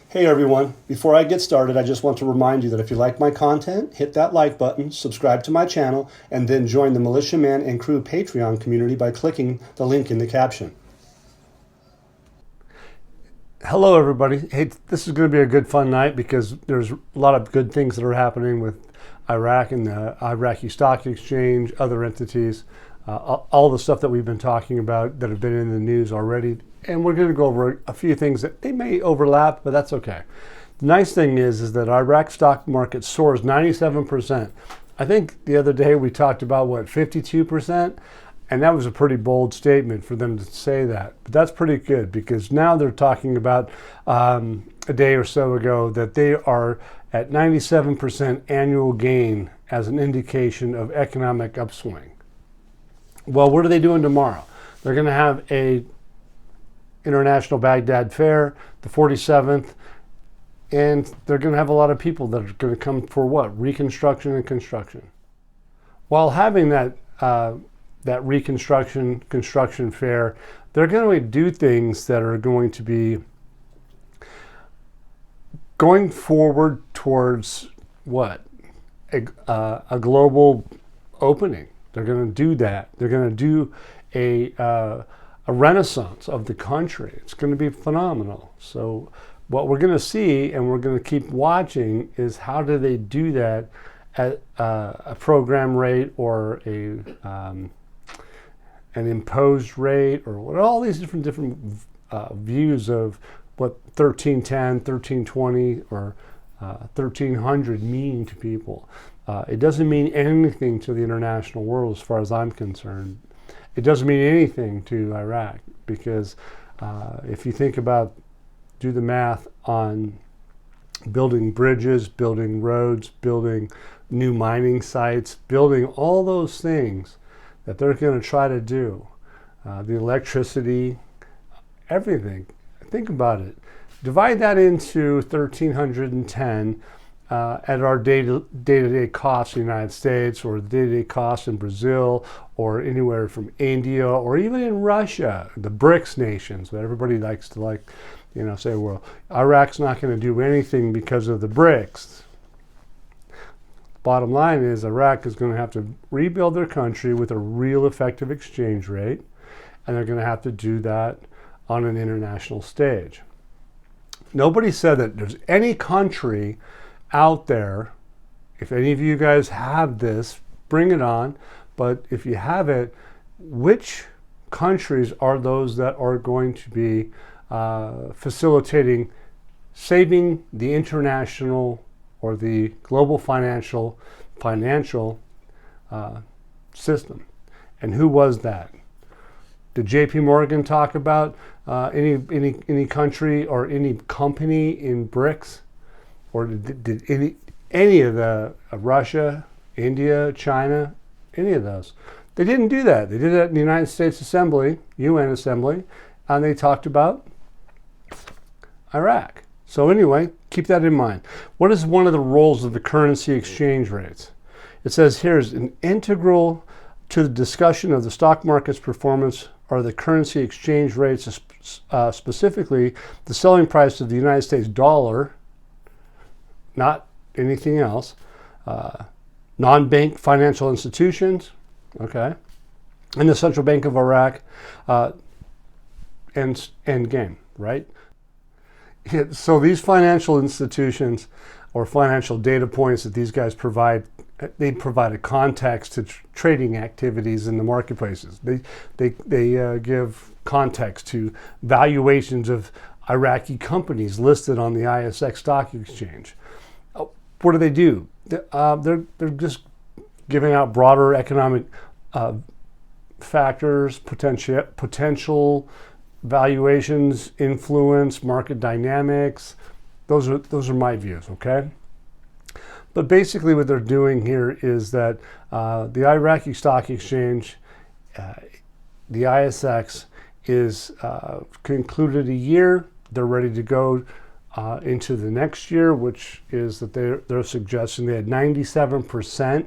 Hey everyone, before I get started, I just want to remind you that if you like my content, hit that like button, subscribe to my channel, and then join the Militia Man and Crew Patreon community by clicking the link in the caption. Hello everybody. Hey, this is going to be a good fun night because there's a lot of good things that are happening with Iraq and the Iraqi Stock Exchange, other entities, all the stuff that we've been talking about that have been in the news already. And we're going to go over a few things that they may overlap, but that's okay. The nice thing is that Iraq stock market soars 97%. I think the other day we talked about, 52%? And that was a pretty bold statement for them to say that. But that's pretty good because now they're talking about a day or so ago that they are at 97% annual gain as an indication of economic upswing. Well, what are they doing tomorrow? They're going to have a International Baghdad Fair, the 47th, and they're going to have a lot of people that are going to come for what? Reconstruction and construction. While having that construction fair, they're going to do things that are going to be going forward towards what? A global opening. They're going to do that. They're going to do a renaissance of the country. It's going to be phenomenal. So what we're going to see and we're going to keep watching is how do they do that at a program rate or an imposed rate, or what, all these different views of what 1310, 1320, or 1300 mean to people. It doesn't mean anything to the international world as far as I'm concerned. It doesn't mean anything to Iraq because if you think about, do the math on building bridges, building roads, building new mining sites, building all those things that they're going to try to do, the electricity, everything. Think about it. Divide that into 1310 at our day-to-day costs in the United States, or the day-to-day costs in Brazil, or anywhere from India, or even in Russia, the BRICS nations that everybody likes to say, well, Iraq's not going to do anything because of the BRICS. Bottom line is Iraq is going to have to rebuild their country with a real effective exchange rate, and they're going to have to do that on an international stage. Nobody said that there's any country out there. If any of you guys have this, bring it on. But if you have it, which countries are those that are going to be facilitating saving the international or the global financial system? And who was that? Did J.P. Morgan talk about any country or any company in BRICS? Or did any of the Russia, India, China, any of those? They didn't do that. They did that in the United States Assembly, UN Assembly, and they talked about Iraq. So anyway, keep that in mind. What is one of the roles of the currency exchange rates? It says here is an integral to the discussion of the stock market's performance are the currency exchange rates, specifically the selling price of the United States dollar, not anything else, non-bank financial institutions, okay, and the Central Bank of Iraq, end game, right? So these financial institutions or financial data points that these guys provide, they provide a context to trading activities in the marketplaces. They give context to valuations of Iraqi companies listed on the ISX stock exchange. What do? They're just giving out broader economic factors, potential valuations, influence, market dynamics. Those are my views, okay? But basically what they're doing here is that the Iraqi stock exchange, the ISX, is concluded a year. They're ready to go into the next year, which is that they're suggesting they had 97%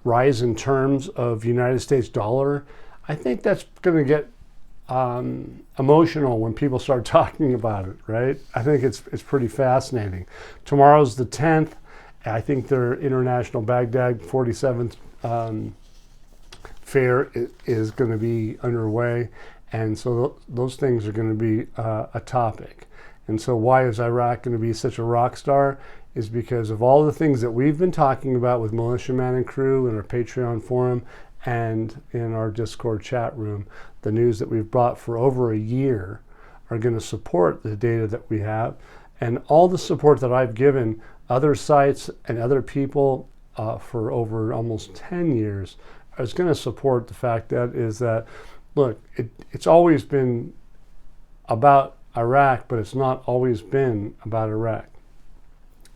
rise in terms of United States dollar. I think that's going to get emotional when people start talking about it, right? I think it's pretty fascinating. Tomorrow's the 10th. I think their International Baghdad 47th fair is going to be underway. And so those things are going to be a topic. And so why is Iraq going to be such a rock star? Is because of all the things that we've been talking about with Militia Man and Crew in our Patreon forum and in our Discord chat room. The news that we've brought for over a year are going to support the data that we have. And all the support that I've given other sites and other people for over almost 10 years is going to support the fact that look, it's always been about Iraq, but it's not always been about Iraq.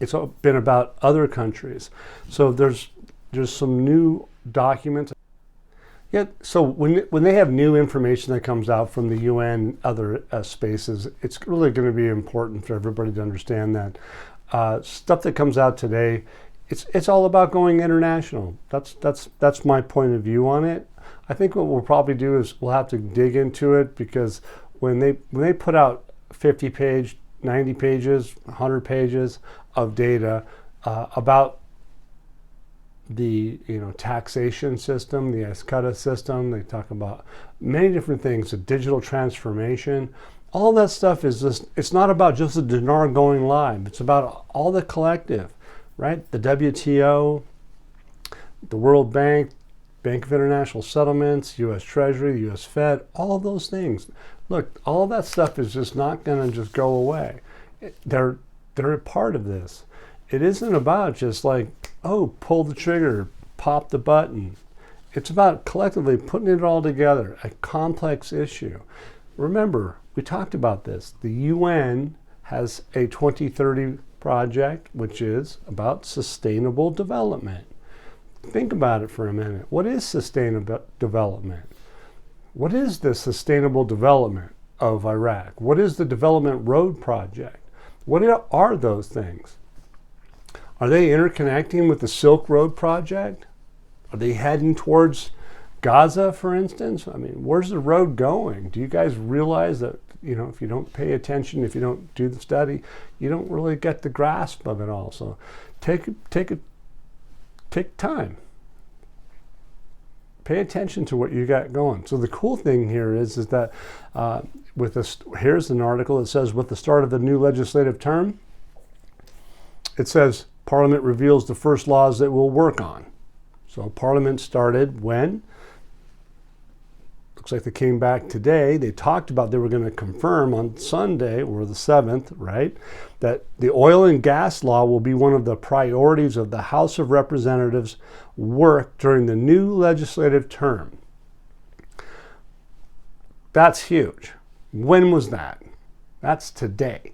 It's been about other countries. So there's some new documents. Yeah, so when they have new information that comes out from the UN, other spaces, it's really going to be important for everybody to understand that stuff that comes out today, it's all about going international. That's my point of view on it. I think what we'll probably do is we'll have to dig into it, because when they put out 50 page, 90 pages, 100 pages of data about the taxation system, the Escada system, they talk about many different things, the digital transformation, all that stuff is just, it's not about just the dinar going live, it's about all the collective, right? The WTO, the World Bank, Bank of International Settlements, U.S. Treasury, U.S. Fed, all those things. Look, all that stuff is just not going to just go away. They're a part of this. It isn't about just like, oh, pull the trigger, pop the button. It's about collectively putting it all together, a complex issue. Remember, we talked about this. The UN has a 2030 project, which is about sustainable development. Think about it for a minute. What is sustainable development? What is the sustainable development of Iraq? What is the Development Road Project? What are those things? Are they interconnecting with the Silk Road Project? Are they heading towards Gaza, for instance? I mean, where's the road going? Do you guys realize that, if you don't pay attention, if you don't do the study, you don't really get the grasp of it all. So take time. Pay attention to what you got going. So the cool thing here is that here's an article that says, with the start of the new legislative term, it says Parliament reveals the first laws that we'll work on. So Parliament started when? Looks like they came back today. They talked about they were going to confirm on Sunday, or the 7th, right, that the oil and gas law will be one of the priorities of the House of Representatives' work during the new legislative term. That's huge. When was that? That's today. It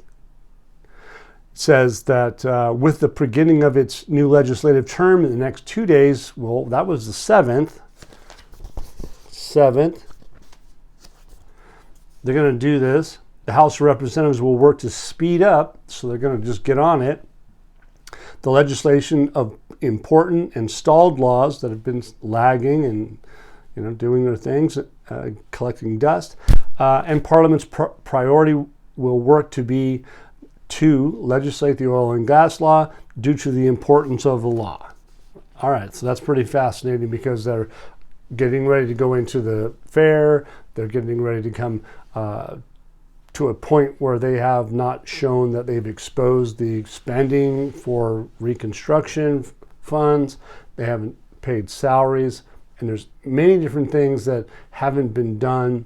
says that with the beginning of its new legislative term in the next 2 days, well, that was the 7th. They're going to do this. The House of Representatives will work to speed up, so they're going to just get on it, the legislation of important and stalled laws that have been lagging and doing their things, collecting dust. And Parliament's priority will work to legislate the oil and gas law due to the importance of the law. All right, so that's pretty fascinating, because they're getting ready to go into the fair. They're getting ready to come to a point where they have not shown that they've exposed the spending for reconstruction funds. They haven't paid salaries. And there's many different things that haven't been done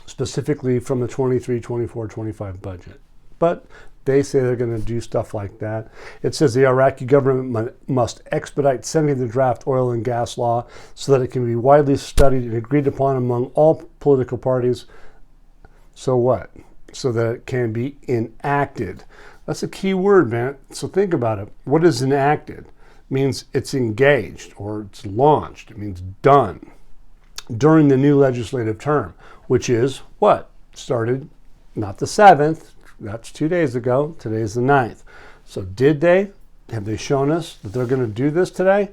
specifically from the 23, 24, 25 budget. But they say they're going to do stuff like that. It says the Iraqi government must expedite sending the draft oil and gas law so that it can be widely studied and agreed upon among all political parties. So what? So that it can be enacted. That's a key word, man. So think about it. What is enacted? It means it's engaged or it's launched. It means done during the new legislative term, which is what? Started not the 7th. That's 2 days ago. Today's the 9th. So have they shown us that they're going to do this today?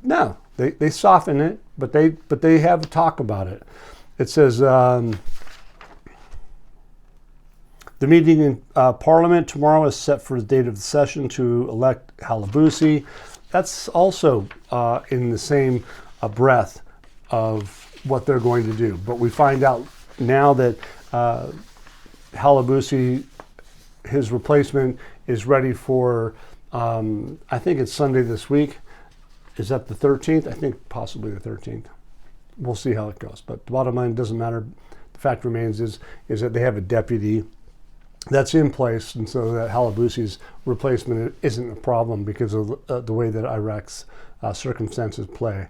No, they soften it, but they have a talk about it. It says The meeting in Parliament tomorrow is set for the date of the session to elect Halabousi. That's also in the same breath of what they're going to do. But we find out now that Halabousi, his replacement, is ready for, I think it's Sunday this week. Is that the 13th? I think possibly the 13th. We'll see how it goes. But the bottom line, doesn't matter. The fact remains is that they have a deputy that's in place, and so that Halabousi's replacement isn't a problem because of the way that Iraq's circumstances play.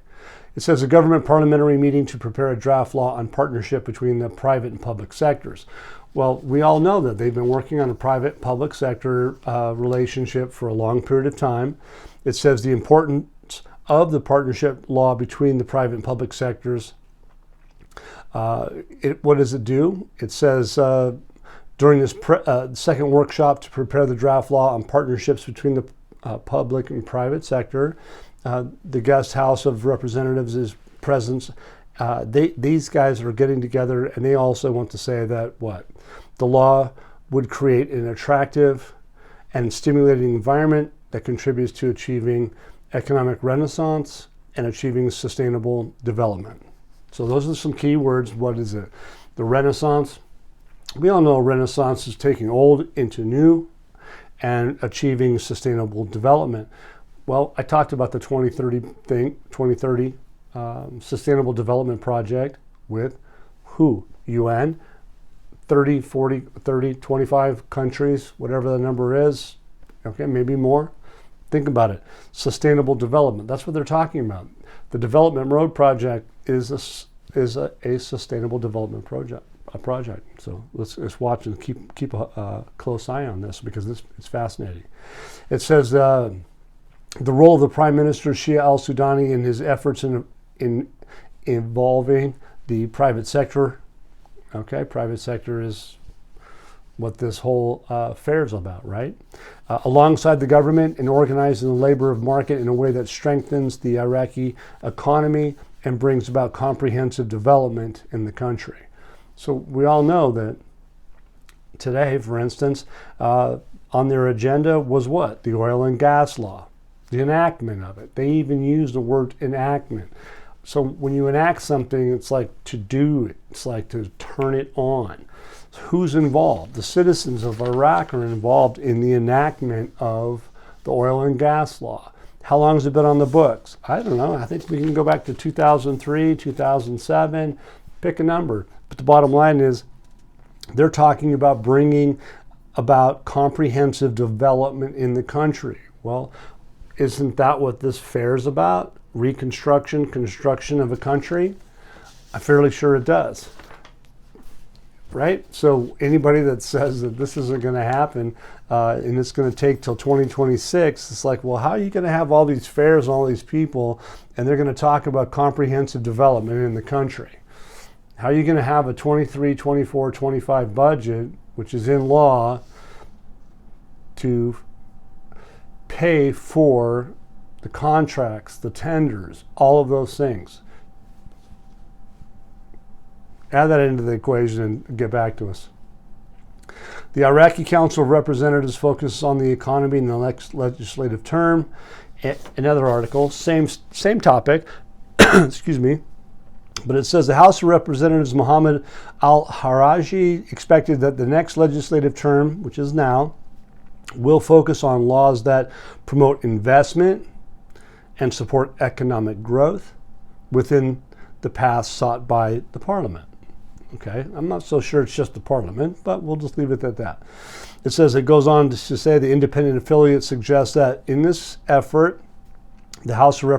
It says a government parliamentary meeting to prepare a draft law on partnership between the private and public sectors. Well, we all know that they've been working on a private-public sector relationship for a long period of time. It says the importance of the partnership law between the private and public sectors. What does it do? It says during this second workshop to prepare the draft law on partnerships between the public and private sector, the guest House of Representatives is present. These guys are getting together, and they also want to say that the law would create an attractive and stimulating environment that contributes to achieving economic renaissance and achieving sustainable development. So those are some key words. What is it? The Renaissance. We all know Renaissance is taking old into new and achieving sustainable development. Well, I talked about the 2030 Sustainable Development Project with who? UN, 30, 40, 30, 25 countries, whatever the number is, okay, maybe more. Think about it. Sustainable development, that's what they're talking about. The Development Road Project is a sustainable development project. So let's watch and keep a close eye on this because it's fascinating. It says the role of the Prime Minister Shia al-Sudani in his efforts in involving the private sector. Okay, private sector is what this whole affair is about, right? Alongside the government in organizing the labor market in a way that strengthens the Iraqi economy and brings about comprehensive development in the country. So we all know that today, for instance, on their agenda was what? The oil and gas law, the enactment of it. They even use the word enactment. So when you enact something, it's like to do it. It's like to turn it on. So who's involved? The citizens of Iraq are involved in the enactment of the oil and gas law. How long has it been on the books? I don't know. I think we can go back to 2003, 2007, pick a number. But the bottom line is they're talking about bringing about comprehensive development in the country. Well, isn't that what this fair is about? Reconstruction, construction of a country? I'm fairly sure it does. Right? So anybody that says that this isn't going to happen and it's going to take till 2026, it's like, well, how are you going to have all these fairs and all these people and they're going to talk about comprehensive development in the country? How are you going to have a 23, 24, 25 budget, which is in law, to pay for the contracts, the tenders, all of those things? Add that into the equation and get back to us. The Iraqi Council of Representatives focuses on the economy in the next legislative term. Another article, same topic, excuse me, but it says the House of Representatives Mohammed al-Haraji expected that the next legislative term, which is now, will focus on laws that promote investment and support economic growth within the path sought by the Parliament. Okay, I'm not so sure it's just the Parliament, but we'll just leave it at that. It says, it goes on to say the independent affiliate suggests that in this effort, the House of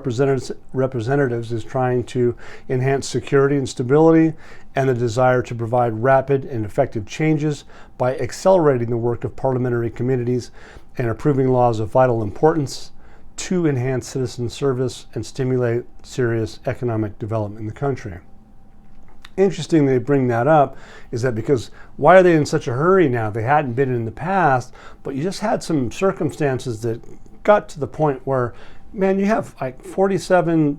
Representatives is trying to enhance security and stability and the desire to provide rapid and effective changes by accelerating the work of parliamentary committees and approving laws of vital importance to enhance citizen service and stimulate serious economic development in the country. Interesting they bring that up is that because why are they in such a hurry now? They hadn't been in the past, but you just had some circumstances that got to the point where, man, you have like the 47th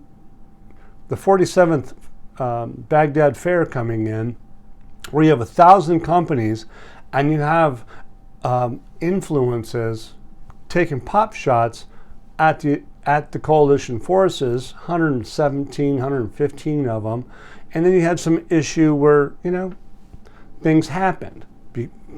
Baghdad Fair coming in, where you have 1,000 companies and you have influences taking pop shots at the coalition forces, 117, 115 of them, and then you had some issue where, things happened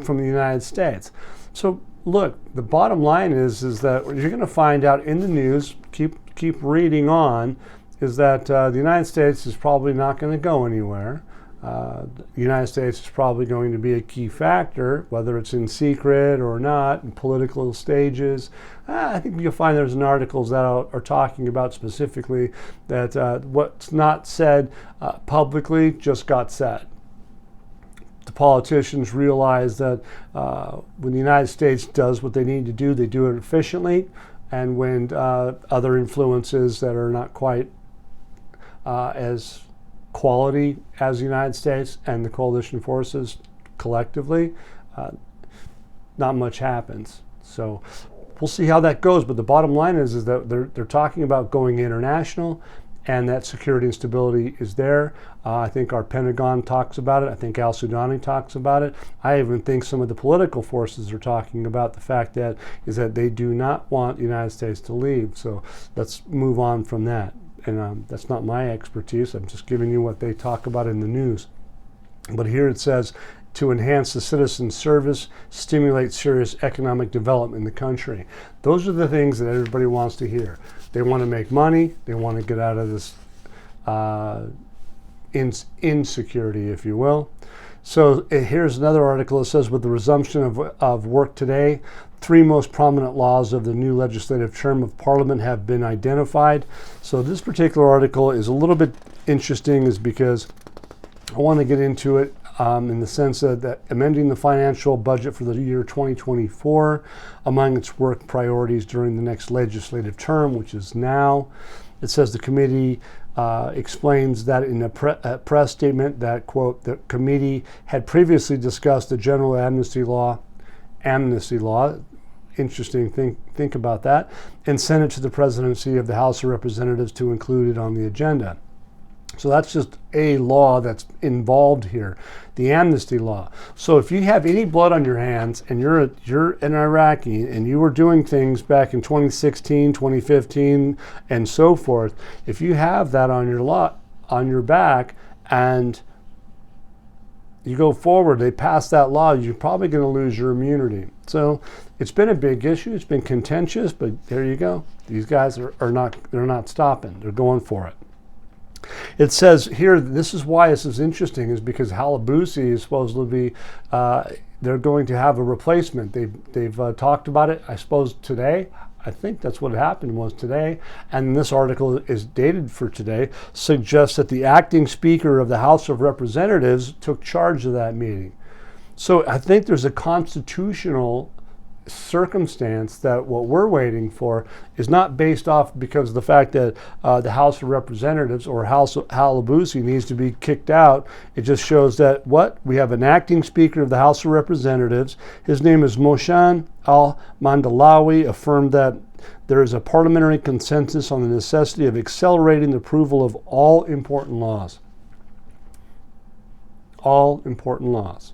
from the United States. So look, the bottom line is that what you're going to find out in the news, keep reading on, is that the United States is probably not going to go anywhere. The United States is probably going to be a key factor, whether it's in secret or not, in political stages. I think you'll find there's articles that are talking about specifically that what's not said publicly just got said. The politicians realize that when the United States does what they need to do, they do it efficiently, and when other influences that are not quite as quality as the United States and the coalition forces collectively, not much happens. So we'll see how that goes, but the bottom line is that they're talking about going international, and that security and stability is there. I think our Pentagon talks about it. I think Al Sudani talks about it. I even think some of the political forces are talking about the fact that they do not want the United States to leave. So let's move on from that. And that's not my expertise. I'm just giving you what they talk about in the news. But here it says, to enhance the citizen service, stimulate serious economic development in the country. Those are the things that everybody wants to hear. They want to make money. They want to get out of this insecurity, if you will. So here's another article that says, with the resumption of work today, 3 most prominent laws of the new legislative term of Parliament have been identified. So this particular article is a little bit interesting, is because I want to get into it in the sense that amending the financial budget for the year 2024 among its work priorities during the next legislative term, which is now. It says the committee explains that in a press statement that, quote, the committee had previously discussed the general amnesty law, interesting, think about that, and sent it to the presidency of the House of Representatives to include it on the agenda. So that's just a law that's involved here, the amnesty law. So if you have any blood on your hands and you're an Iraqi and you were doing things back in 2016, 2015, and so forth, if you have that on your back and you go forward, they pass that law, you're probably going to lose your immunity. So it's been a big issue. It's been contentious, but there you go. These guys they're not stopping. They're going for it. It says here, this is why this is interesting, is because Halabusi is supposed to be, they're going to have a replacement. They've talked about it, I suppose, today. I think that's what happened was today. And this article is dated for today, suggests that the acting Speaker of the House of Representatives took charge of that meeting. So I think there's a constitutional circumstance that what we're waiting for is not based off because of the fact that the House of Representatives or House of Halabusi needs to be kicked out. It just shows that we have an acting Speaker of the House of Representatives. His name is Mohsen al-Mandalawi, affirmed that there is a parliamentary consensus on the necessity of accelerating the approval of all important laws. All important laws.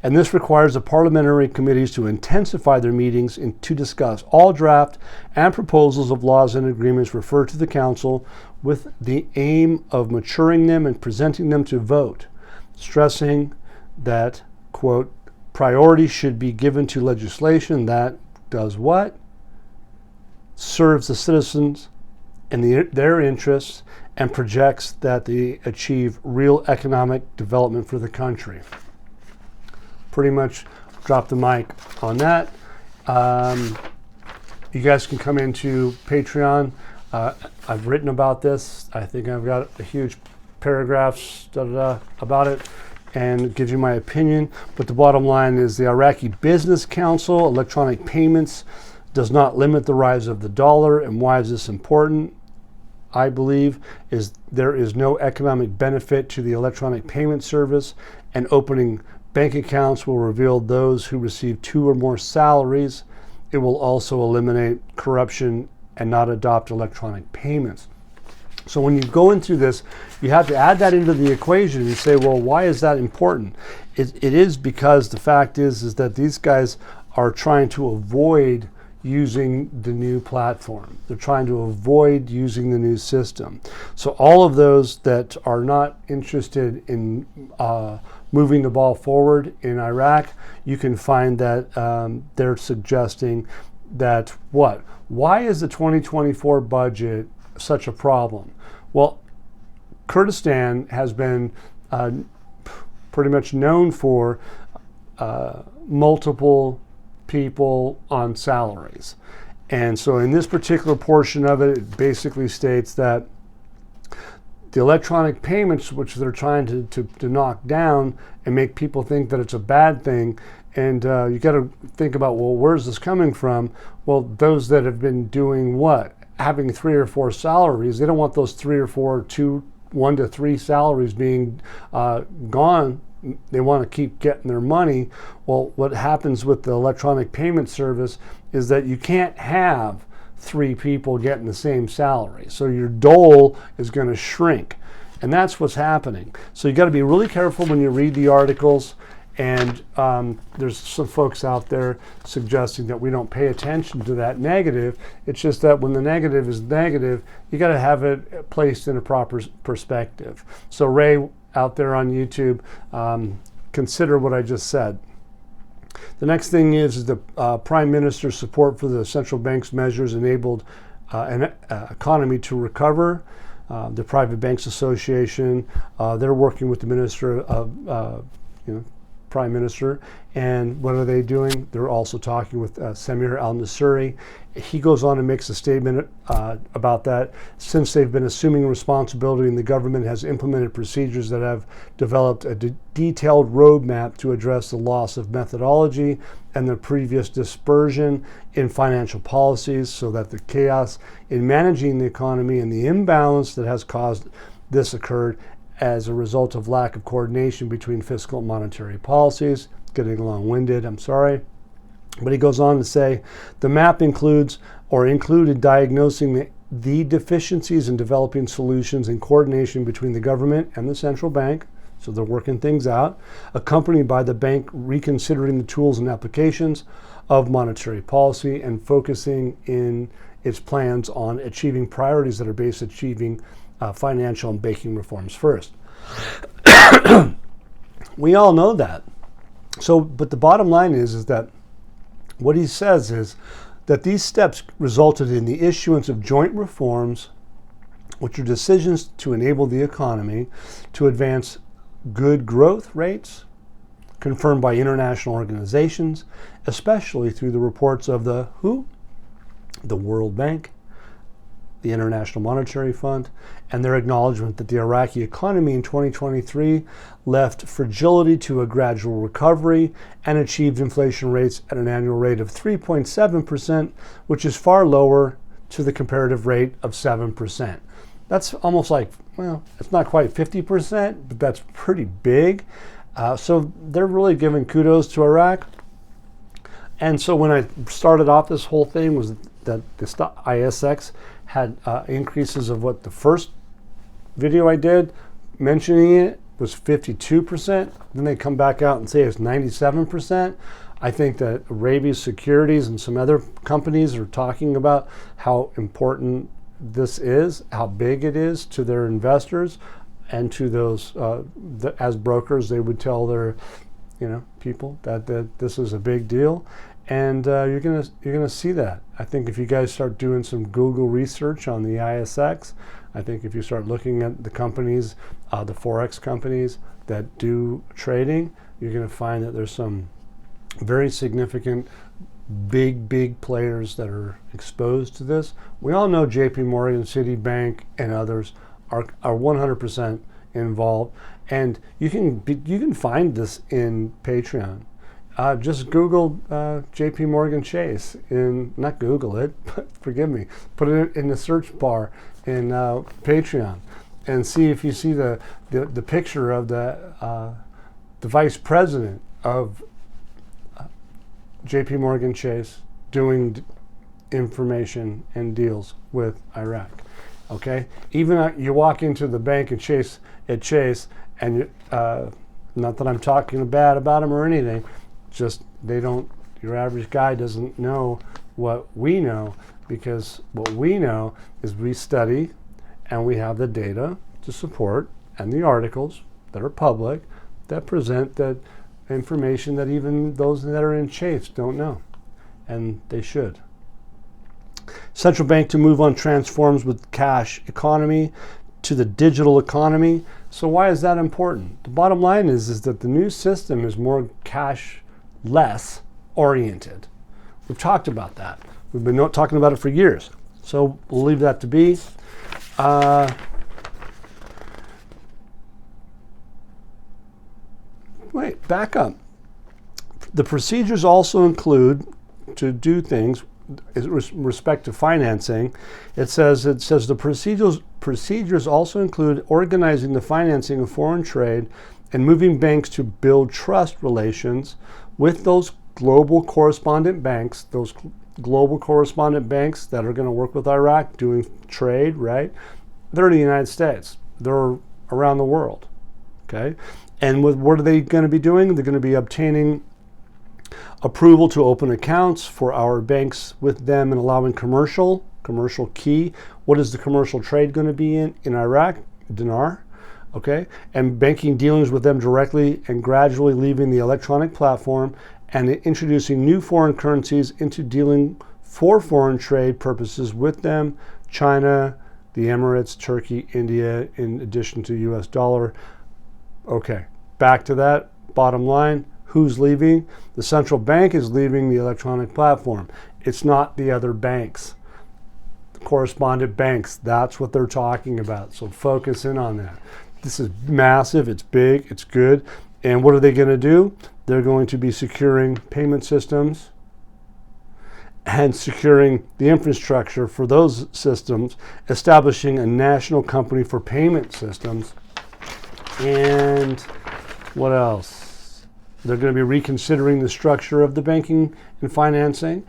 And this requires the parliamentary committees to intensify their meetings to discuss all draft and proposals of laws and agreements referred to the Council with the aim of maturing them and presenting them to vote, stressing that, quote, priority should be given to legislation that does what? Serves the citizens and their interests and projects that they achieve real economic development for the country. Pretty much drop the mic on that. You guys can come into Patreon. I've written about this. I think I've got a huge paragraphs about it, and it gives you my opinion. But the bottom line is the Iraqi Business Council, electronic payments, does not limit the rise of the dollar. And why is this important? I believe is there is no economic benefit to the electronic payment service, and opening bank accounts will reveal those who receive 2 or more salaries. It will also eliminate corruption and not adopt electronic payments. So when you go into this, you have to add that into the equation and say, well, why is that important? It is because the fact is that these guys are trying to avoid using the new platform. They're trying to avoid using the new system. So all of those that are not interested in moving the ball forward in Iraq, you can find that they're suggesting that what? Why is the 2024 budget such a problem? Well, Kurdistan has been pretty much known for multiple people on salaries. And so in this particular portion of it, it basically states that the electronic payments, which they're trying to knock down and make people think that it's a bad thing, and you got to think about, well, where's this coming from? Well, those that have been doing what? Having 3 or 4 salaries, they don't want those 3 or 4, 1 to 3 salaries being gone. They want to keep getting their money. Well, what happens with the electronic payment service is that you can't have 3 people getting the same salary. So your dole is going to shrink. And that's what's happening. So you got to be really careful when you read the articles. And there's some folks out there suggesting that we don't pay attention to that negative. It's just that when the negative is negative, you got to have it placed in a proper perspective. So Ray out there on YouTube, consider what I just said. The next thing is the Prime Minister's support for the central bank's measures enabled an economy to recover. The Private Banks Association, they're working with the Minister of Prime Minister, and what are they doing? They're also talking with Samir al-Nasiri. He goes on and makes a statement about that. Since they've been assuming responsibility and the government has implemented procedures that have developed a detailed roadmap to address the loss of methodology and the previous dispersion in financial policies, so that the chaos in managing the economy and the imbalance that has caused this occurred as a result of lack of coordination between fiscal and monetary policies. Getting long-winded, I'm sorry. But he goes on to say, the map included diagnosing the deficiencies and developing solutions in coordination between the government and the central bank. So they're working things out, accompanied by the bank reconsidering the tools and applications of monetary policy and focusing in its plans on achieving priorities that are based on achieving financial and banking reforms first. We all know that. So, but the bottom line is that what he says is that these steps resulted in the issuance of joint reforms, which are decisions to enable the economy to advance good growth rates, confirmed by international organizations, especially through the reports of the WHO, the World Bank, the International Monetary Fund, and their acknowledgement that the Iraqi economy in 2023 left fragility to a gradual recovery and achieved inflation rates at an annual rate of 3.7%, which is far lower to the comparative rate of 7%. That's almost like, well, it's not quite 50%, but that's pretty big. So they're really giving kudos to Iraq. And so when I started off this whole thing was that the ISX had increases of what the first video I did mentioning it was 52%. Then they come back out and say it's 97%. I think that Arabia's Securities and some other companies are talking about how important this is, how big it is to their investors and to those, as brokers, they would tell their people that this is a big deal. And you're gonna see that. I think if you guys start doing some Google research on the ISX, I think if you start looking at the companies, the Forex companies that do trading, you're gonna find that there's some very significant big players that are exposed to this. We all know JP Morgan, Citibank, and others are 100% involved. And you can find this in Patreon. Just Google JP Morgan Chase, not Google it, but forgive me, put it in the search bar in Patreon and see if you see the picture of the vice president of JP Morgan Chase doing information and deals with Iraq. Okay, even you walk into the bank and Chase, and not that I'm talking bad about them or anything, just they don't. Your average guy doesn't know what we know, because what we know is we study, and we have the data to support, and the articles that are public that present that information that even those that are in Chase don't know, and they should. Central bank to move on transforms with cash economy to the digital economy. So why is that important? The bottom line is that the new system is more cash-less oriented. We've talked about that. We've been talking about it for years. So we'll leave that to be. Wait, back up. The procedures also include, to do things in respect to financing, it says the procedures also include organizing the financing of foreign trade and moving banks to build trust relations with those global correspondent banks, that are going to work with Iraq doing trade, right? They're in the United States. They're around the world, okay? And what are they going to be doing? They're going to be obtaining approval to open accounts for our banks with them and allowing commercial key. What is the commercial trade going to be in Iraq? Dinar, okay? And banking dealings with them directly and gradually leaving the electronic platform and introducing new foreign currencies into dealing for foreign trade purposes with them, China, the Emirates, Turkey, India, in addition to US dollar. Okay, back to that, bottom line. Who's leaving? The central bank is leaving the electronic platform. It's not the other banks. The correspondent banks, that's what they're talking about. So focus in on that. This is massive, it's big, it's good. And what are they going to do? They're going to be securing payment systems and securing the infrastructure for those systems, establishing a national company for payment systems. And what else? They're going to be reconsidering the structure of the banking and financing,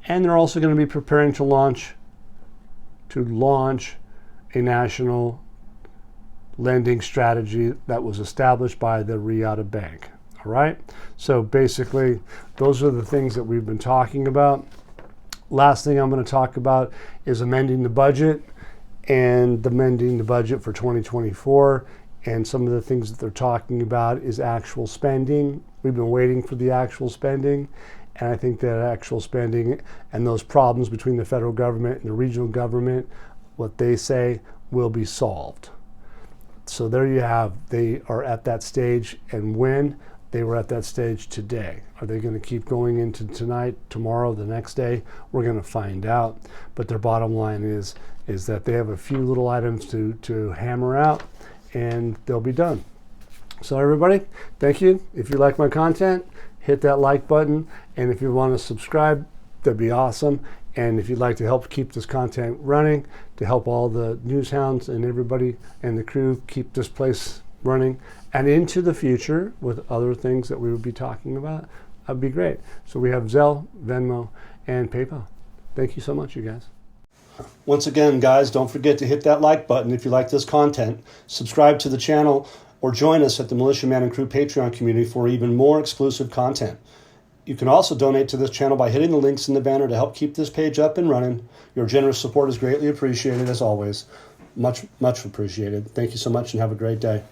and they're also going to be preparing to launch a national lending strategy that was established by the Riyadh Bank. All right? So basically, those are the things that we've been talking about. Last thing I'm going to talk about is amending the budget for 2024. And some of the things that they're talking about is actual spending. We've been waiting for the actual spending. And I think that actual spending and those problems between the federal government and the regional government, what they say, will be solved. So there you have, they are at that stage. And when they were at that stage today, are they going to keep going into tonight, tomorrow, the next day? We're going to find out. But their bottom line is that they have a few little items to hammer out, and they'll be done. So everybody, thank you. If you like my content, hit that like button. And if you want to subscribe, that'd be awesome. And if you'd like to help keep this content running, to help all the news hounds and everybody and the crew keep this place running and into the future with other things that we would be talking about, that'd be great. So we have Zelle, Venmo, and PayPal. Thank you so much, you guys. Once again, guys, don't forget to hit that like button if you like this content, subscribe to the channel, or join us at the Militia Man and Crew Patreon community for even more exclusive content. You can also donate to this channel by hitting the links in the banner to help keep this page up and running. Your generous support is greatly appreciated, as always. Much, much appreciated. Thank you so much, and have a great day.